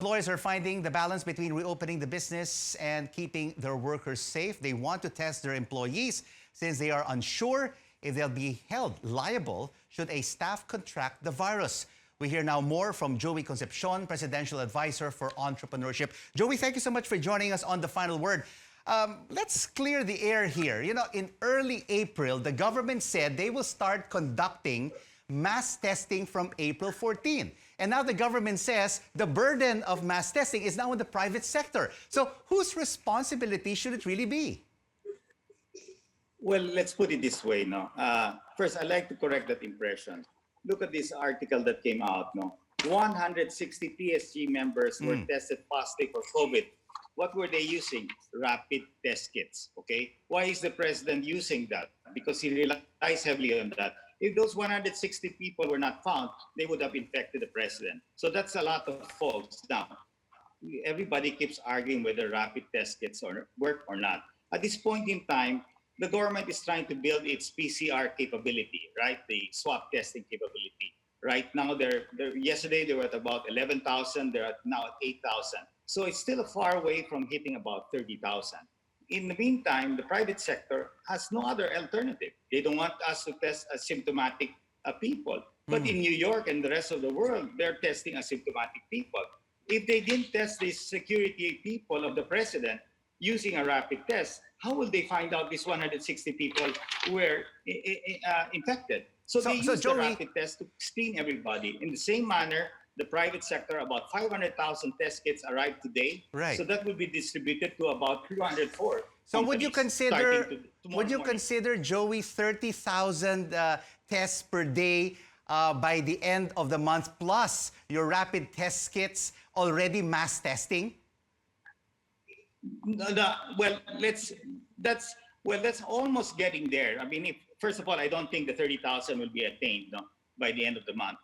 Employers are finding the balance between reopening the business and keeping their workers safe. They want to test their employees since they are unsure if they'll be held liable should a staff contract the virus. We hear now more from Joey Concepcion, Presidential Advisor for Entrepreneurship. Joey, thank you so much for joining us on The Final Word. Let's clear the air here. You know, in early April, the government said they will start conducting mass testing from April 14. And now the government says the burden of mass testing is now in the private sector. So whose responsibility should it really be? Well, let's put it this way, no. First, I'd like to correct that impression. Look at this article that came out, no. 160 PSG members were tested positive for COVID. What were they using? Rapid test kits, okay? Why is the president using that? Because he relies heavily on that. If those 160 people were not found, they would have infected the president. So that's a lot of faults. Now, everybody keeps arguing whether rapid test kits work or not. At this point in time, the government is trying to build its PCR capability, right? The swab testing capability. Right now, yesterday they were at about 11,000. They're now at 8,000. So it's still far away from hitting about 30,000. In the meantime, the private sector has no other alternative. They don't want us to test asymptomatic people. But in New York and the rest of the world, they're testing asymptomatic people. If they didn't test the security people of the president using a rapid test, how will they find out these 160 people were infected? So they use the rapid test to screen everybody. In the same manner, the private sector, about 500,000 test kits arrived today. Right. So that will be distributed to about 204. So would you consider, Joey, 30,000 tests per day by the end of the month, plus your rapid test kits already mass testing? Well, that's almost getting there. I mean, first of all, I don't think the 30,000 will be attained by the end of the month.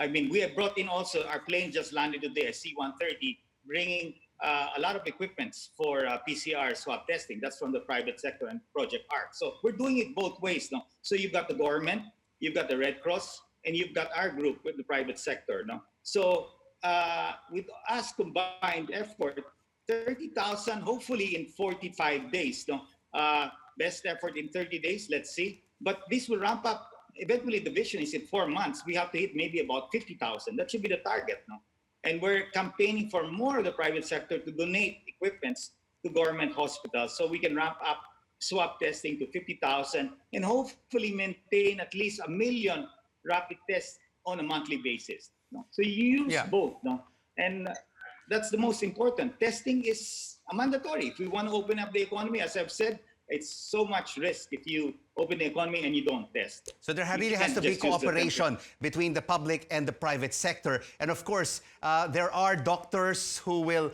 I mean, we have brought in also, our plane just landed today, a C-130, bringing a lot of equipments for PCR swab testing. That's from the private sector and Project ARC. So we're doing it both ways. No? So you've got the government, you've got the Red Cross, and you've got our group with the private sector. No? So with us combined effort, 30,000, hopefully in 45 days. No? Best effort in 30 days, let's see. But this will ramp up. Eventually, the vision is in 4 months, we have to hit maybe about 50,000. That should be the target. No? And we're campaigning for more of the private sector to donate equipments to government hospitals so we can ramp up swab testing to 50,000 and hopefully maintain at least 1 million rapid tests on a monthly basis. No? So you use both. No? And that's the most important. Testing is mandatory. If we want to open up the economy, as I've said, it's so much risk if you open the economy and you don't test. So there really has to be cooperation between the public and the private sector. And of course, there are doctors who will,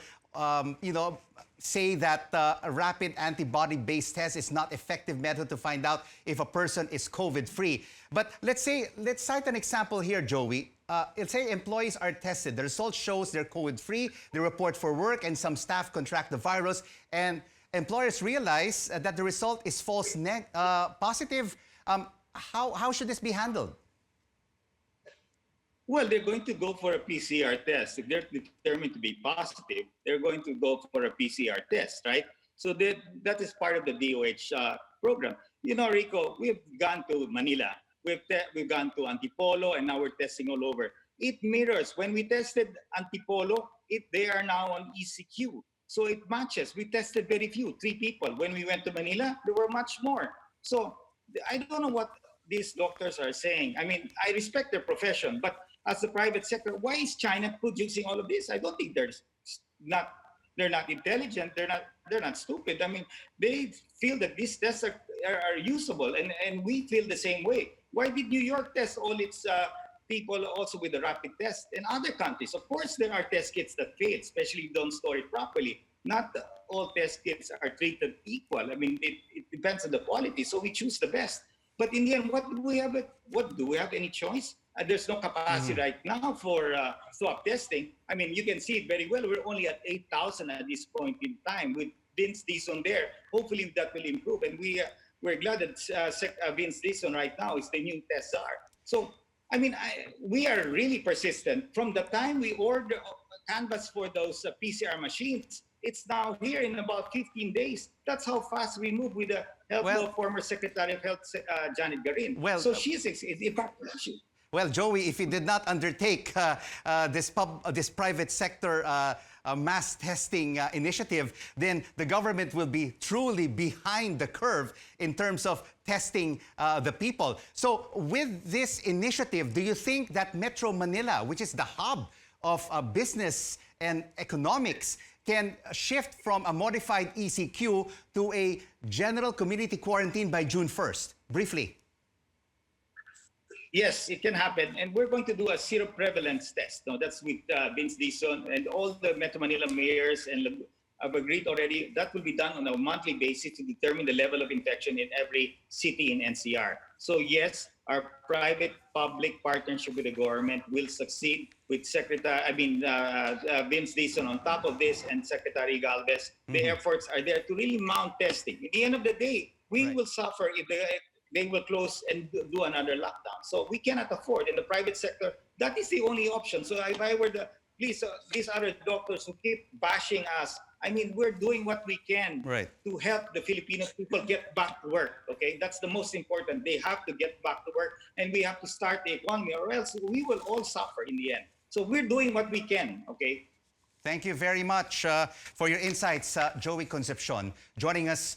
say that a rapid antibody-based test is not effective method to find out if a person is COVID-free. But let's cite an example here, Joey. Let's say employees are tested. The result shows they're COVID-free. They report for work, and some staff contract the virus. And employers realize that the result is false positive. How should this be handled? Well, they're going to go for a PCR test. If they're determined to be positive, they're going to go for a PCR test, right? So that is part of the DOH program. You know, Rico, we've gone to Manila. We've gone to Antipolo, and now we're testing all over. It mirrors. When we tested Antipolo, they are now on ECQ. So it matches. We tested very few, 3 people. When we went to Manila, there were much more. So I don't know what these doctors are saying. I mean, I respect their profession, but as the private sector, why is China producing all of this? I don't think they're not intelligent. They're not stupid. I mean, they feel that these tests are usable, and we feel the same way. Why did New York test all its people also with the rapid test? In other countries, of course, there are test kits that fail, especially if you don't store it properly. Not all test kits are treated equal. I mean, it depends on the quality, so we choose the best. But in the end, what do we have? What do we have any choice? There's no capacity right now for swab testing. I mean, you can see it very well. We're only at 8,000 at this point in time with Vince Dizon there. Hopefully that will improve. And we're glad that Vince Dizon right now is the new test czar. So, I mean, we are really persistent. From the time we order, canvas for those PCR machines. It's now here in about 15 days. That's how fast we move with the help Well- of former Secretary of Health, Janet Garin. Well, so she's, in fact, Well, Joey, if you did not undertake this private sector mass testing initiative, then the government will be truly behind the curve in terms of testing the people. So with this initiative, do you think that Metro Manila, which is the hub of business and economics, can shift from a modified ECQ to a general community quarantine by June 1st? Briefly. yes, it can happen. And we're going to do a zero prevalence test. No, that's with Vince Dizon and all the Metro Manila mayors and have agreed already. That will be done on a monthly basis to determine the level of infection in every city in NCR. So yes, our private-public partnership with the government will succeed with Vince Dizon on top of this and Secretary Galvez. The efforts are there to really mount testing. At the end of the day, we will suffer if they will close and do another lockdown. So we cannot afford in the private sector. That is the only option. So if I were these other doctors who keep bashing us, I mean, we're doing what we can to help the Filipino people get back to work. Okay, that's the most important. They have to get back to work, and we have to start the economy, or else we will all suffer in the end. So we're doing what we can. Okay. Thank you very much for your insights, Joey Concepcion, joining us